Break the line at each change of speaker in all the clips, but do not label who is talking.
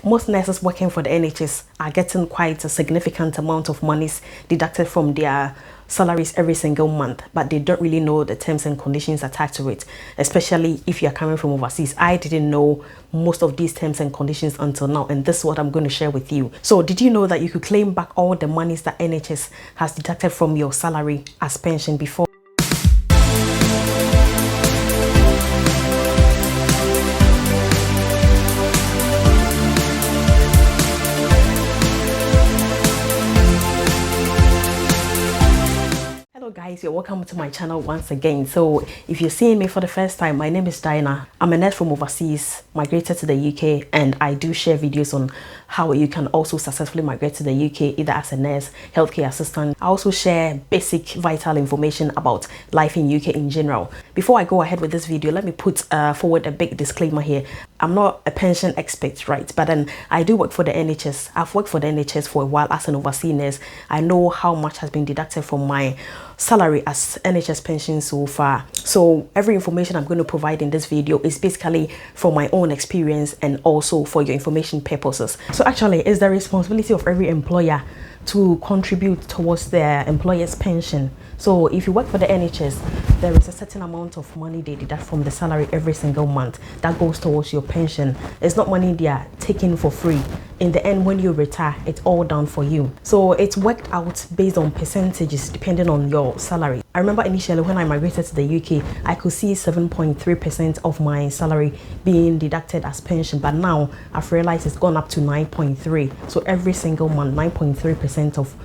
Most nurses working for the NHS are getting quite a significant amount of monies deducted from their salaries every single month, but they don't really know the terms and conditions attached to it, especially if you're coming from overseas. I didn't know most of these terms and conditions until now, and this is what I'm going to share with you. So did you know that you could claim back all the monies that NHS has deducted from your salary as pension before? Guys, you're welcome to my channel once again. So if you're seeing me for the first time, my name is Diana. I'm a nurse from overseas, migrated to the UK, and I do share videos on how you can also successfully migrate to the UK either as a nurse, healthcare assistant. I also share basic vital information about life in UK in general. Before I go ahead with this video, let me put forward a big disclaimer here. I'm not a pension expert, right? But then I do work for the NHS. I've worked for the NHS for a while as an overseas nurse. I know how much has been deducted from my salary as NHS pension so far. So every information I'm going to provide in this video is basically from my own experience and also for your information purposes. So actually, it's the responsibility of every employer to contribute towards their employer's pension. So if you work for the NHS, there is a certain amount of money they deduct from the salary every single month that goes towards your pension. It's not money they are taking for free. In the end, when you retire, it's all done for you. So it's worked out based on percentages depending on your salary. I remember initially when I migrated to the UK, I could see 7.3% of my salary being deducted as pension, but now I've realized it's gone up to 9.3%. So every single month, 9.3% of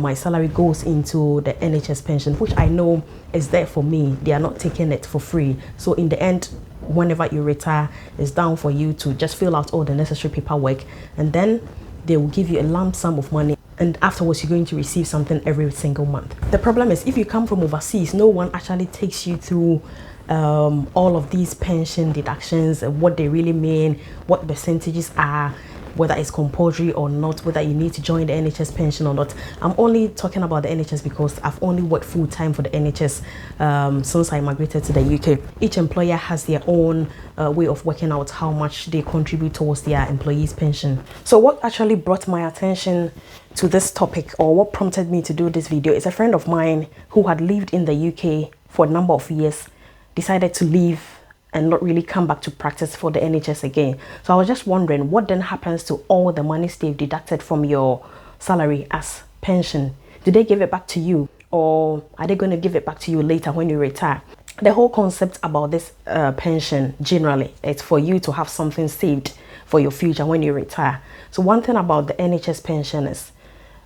my salary goes into the NHS pension, which I know is there for me. They are not taking it for free. So in the end, whenever you retire, it's down for you to just fill out all the necessary paperwork, and then they will give you a lump sum of money, and afterwards you're going to receive something every single month. The problem is if you come from overseas, no one actually takes you through all of these pension deductions, what they really mean, what percentages are, whether it's compulsory or not, whether you need to join the NHS pension or not. I'm only talking about the NHS because I've only worked full-time for the NHS since I migrated to the UK. Each employer has their own way of working out how much they contribute towards their employees' pension. So what actually brought my attention to this topic, or what prompted me to do this video, is a friend of mine who had lived in the UK for a number of years, decided to leave and not really come back to practice for the NHS again. So I was just wondering, what then happens to all the money they've deducted from your salary as pension? Do they give it back to you, or are they going to give it back to you later when you retire? The whole concept about this pension generally, it's for you to have something saved for your future when you retire. So one thing about the NHS pension is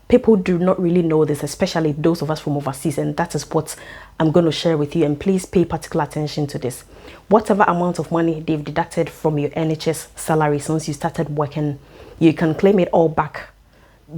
people do not really know this, especially those of us from overseas, and that is what I'm going to share with you, and please pay particular attention to this. Whatever amount of money they've deducted from your NHS salary since you started working, you can claim it all back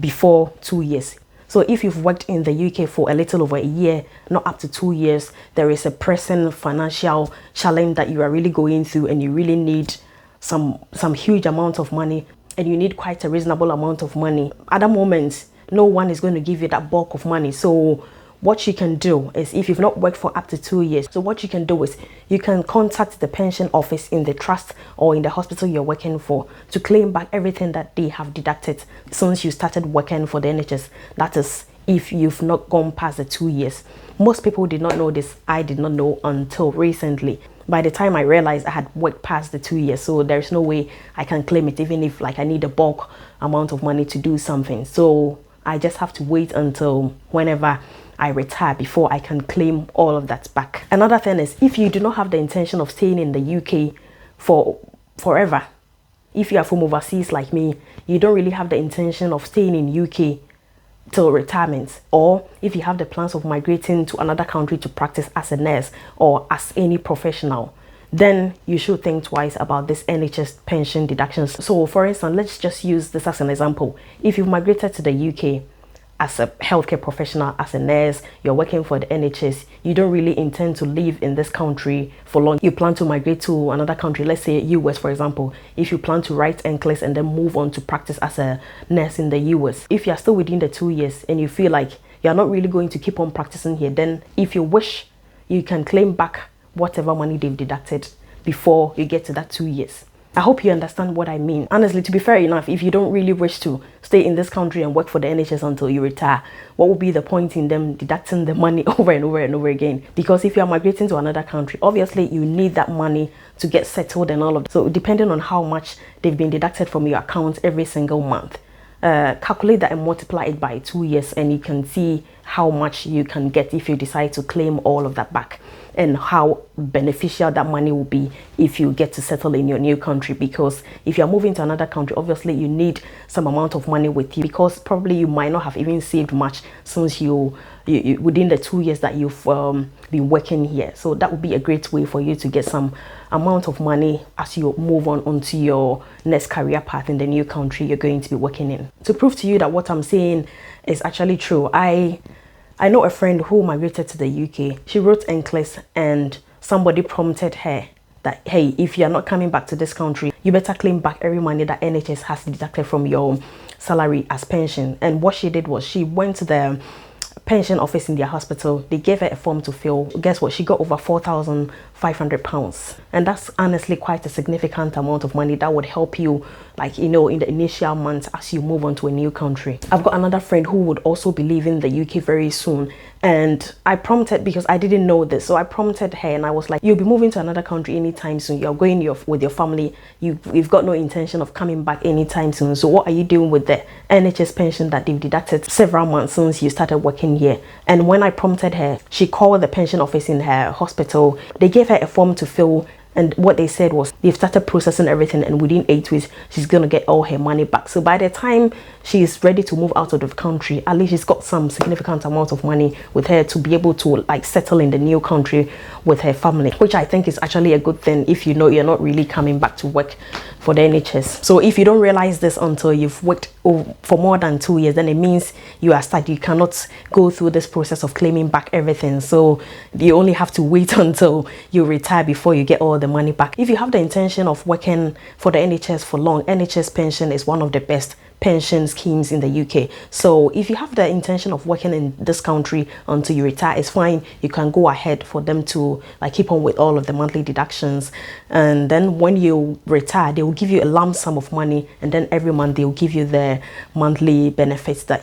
before 2 years. So if you've worked in the UK for a little over a year, not up to 2 years, there is a pressing financial challenge that you are really going through, and you really need some huge amount of money, and you need quite a reasonable amount of money. At that moment, no one is going to give you that bulk of money. So what you can do is, if you've not worked for up to 2 years, so what you can do is you can contact the pension office in the trust or in the hospital you're working for to claim back everything that they have deducted since you started working for the NHS. That is, if you've not gone past the 2 years. Most people did not know this. I did not know until recently. By the time I realized I had worked past the 2 years, so there's no way I can claim it, even if like I need a bulk amount of money to do something. So I just have to wait until whenever I retire before I can claim all of that back. Another thing is, if you do not have the intention of staying in the UK for forever, if you are from overseas like me, you don't really have the intention of staying in UK till retirement, or if you have the plans of migrating to another country to practice as a nurse or as any professional, then you should think twice about this NHS pension deductions. So for instance, let's just use this as an example. If you've migrated to the UK as a healthcare professional, as a nurse, you're working for the NHS, you don't really intend to live in this country for long. You plan to migrate to another country, let's say US for example. If you plan to write NCLEX and then move on to practice as a nurse in the US, if you're still within the 2 years and you feel like you're not really going to keep on practicing here, then if you wish, you can claim back whatever money they've deducted before you get to that 2 years. I hope you understand what I mean. Honestly, to be fair enough, if you don't really wish to stay in this country and work for the NHS until you retire, what would be the point in them deducting the money over and over and over again? Because if you are migrating to another country, obviously you need that money to get settled and all of that. So depending on how much they've been deducted from your account every single month, calculate that and multiply it by 2 years, and you can see how much you can get if you decide to claim all of that back, and how beneficial that money will be if you get to settle in your new country. Because if you're moving to another country, obviously you need some amount of money with you, because probably you might not have even saved much since you within the 2 years that you've been working here. So that would be a great way for you to get some amount of money as you move on onto your next career path in the new country you're going to be working in. To prove to you that what I'm saying is actually true, I know a friend who migrated to the UK. She wrote NCLEX and somebody prompted her that, hey, if you're not coming back to this country, you better claim back every money that NHS has deducted from your salary as pension. And what she did was she went to the pension office in their hospital. They gave her a form to fill. Guess what? She got over £4,500, and that's honestly quite a significant amount of money that would help you, like, you know, in the initial months as you move on to a new country. I've got another friend who would also be leaving the UK very soon, and I prompted, because I didn't know this, so I prompted her and I was like, you'll be moving to another country anytime soon. You're going with your family. You've got no intention of coming back anytime soon. So what are you doing with the NHS pension that they've deducted several months since you started working here? And when I prompted her, she called the pension office in her hospital. They gave her a form to fill, and what they said was they've started processing everything, and within 8 weeks she's gonna get all her money back. So by the time she's ready to move out of the country, at least she's got some significant amount of money with her to be able to, like, settle in the new country with her family, which I think is actually a good thing if you know you're not really coming back to work for the NHS. So if you don't realize this until you've worked for more than 2 years, then it means you are stuck. You cannot go through this process of claiming back everything. So you only have to wait until you retire before you get all the money back. If you have the intention of working for the NHS for long, NHS pension is one of the best pension schemes in the UK. So if you have the intention of working in this country until you retire, it's fine. You can go ahead for them to, like, keep on with all of the monthly deductions, and then when you retire, they will give you a lump sum of money, and then every month they will give you the monthly benefits that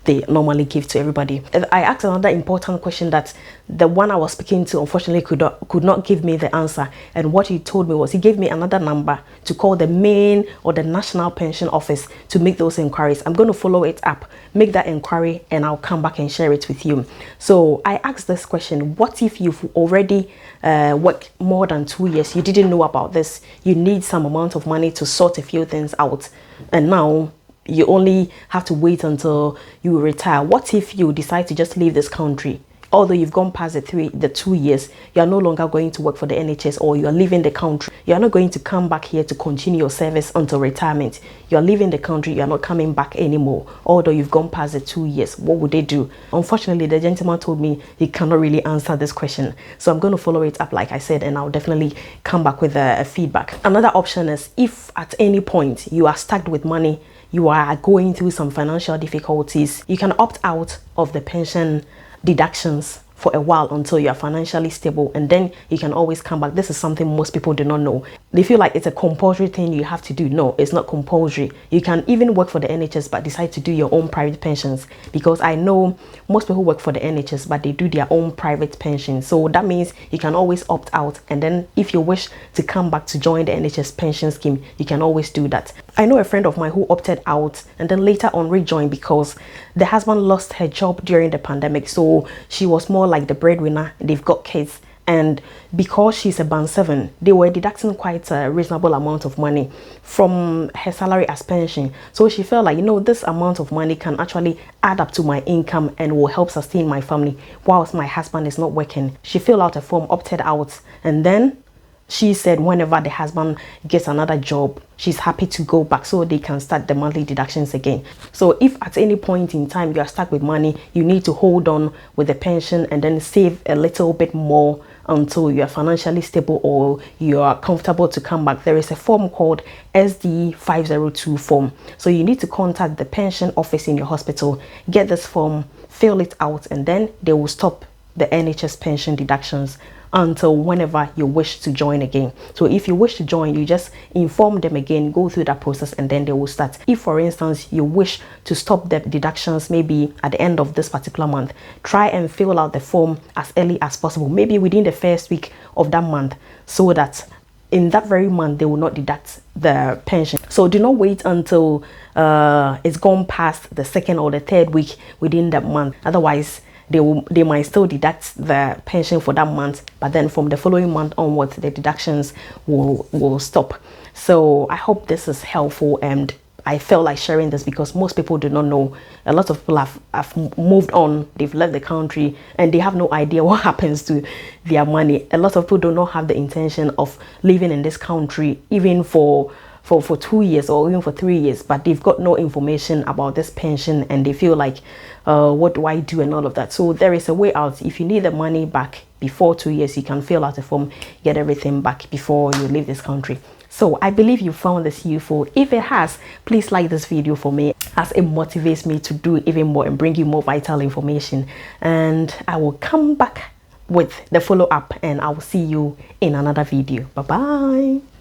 they normally give to everybody. I asked another important question that the one I was speaking to unfortunately could not give me the answer, and what he told me was he gave me another number to call the main or the national pension office to make those inquiries. I'm going to follow it up, make that inquiry, and I'll come back and share it with you. So I asked this question: what if you've already worked more than 2 years, you didn't know about this, you need some amount of money to sort a few things out, and now you only have to wait until you retire? What if you decide to just leave this country? Although you've gone past the 2 years, you are no longer going to work for the NHS, or you are leaving the country. You are not going to come back here to continue your service until retirement. You are leaving the country, you are not coming back anymore, although you've gone past the 2 years. What would they do? Unfortunately, the gentleman told me he cannot really answer this question. So I'm going to follow it up, like I said, and I'll definitely come back with a feedback. Another option is, if at any point you are stuck with money, you are going through some financial difficulties, you can opt out of the pension deductions for a while until you are financially stable, and then you can always come back. This is something most people do not know. They feel like it's a compulsory thing you have to do. No, it's not compulsory. You can even work for the NHS but decide to do your own private pensions, because I know most people work for the NHS but they do their own private pension. So that means you can always opt out, and then if you wish to come back to join the NHS pension scheme, you can always do that. I know a friend of mine who opted out and then later on rejoined because the husband lost her job during the pandemic, so she was more like the breadwinner. They've got kids, and because she's a band 7, they were deducting quite a reasonable amount of money from her salary as pension. So she felt like, you know, this amount of money can actually add up to my income and will help sustain my family whilst my husband is not working. She filled out a form, opted out, and then she said whenever the husband gets another job, she's happy to go back so they can start the monthly deductions again. So if at any point in time you are stuck with money, you need to hold on with the pension and then save a little bit more until you are financially stable or you are comfortable to come back. There is a form called SD 502 form. So you need to contact the pension office in your hospital, get this form, fill it out, and then they will stop the NHS pension deductions until whenever you wish to join again. So if you wish to join, you just inform them again, go through that process, and then they will start. If for instance you wish to stop the deductions maybe at the end of this particular month, try and fill out the form as early as possible, maybe within the first week of that month, so that in that very month they will not deduct the pension. So do not wait until it's gone past the second or the third week within that month. Otherwise they might still deduct the pension for that month, but then from the following month onwards the deductions will stop. So I hope this is helpful, and I felt like sharing this because most people do not know. A lot of people have moved on, they've left the country, and they have no idea what happens to their money. A lot of people do not have the intention of living in this country even for 2 years or even for 3 years, but they've got no information about this pension, and they feel like, what do I do, and all of that. So there is a way out. If you need the money back before 2 years, you can fill out a form, get everything back before you leave this country. So I believe you found this useful. If it has, please like this video for me, as it motivates me to do even more and bring you more vital information. And I will come back with the follow-up, and I will see you in another video. Bye bye.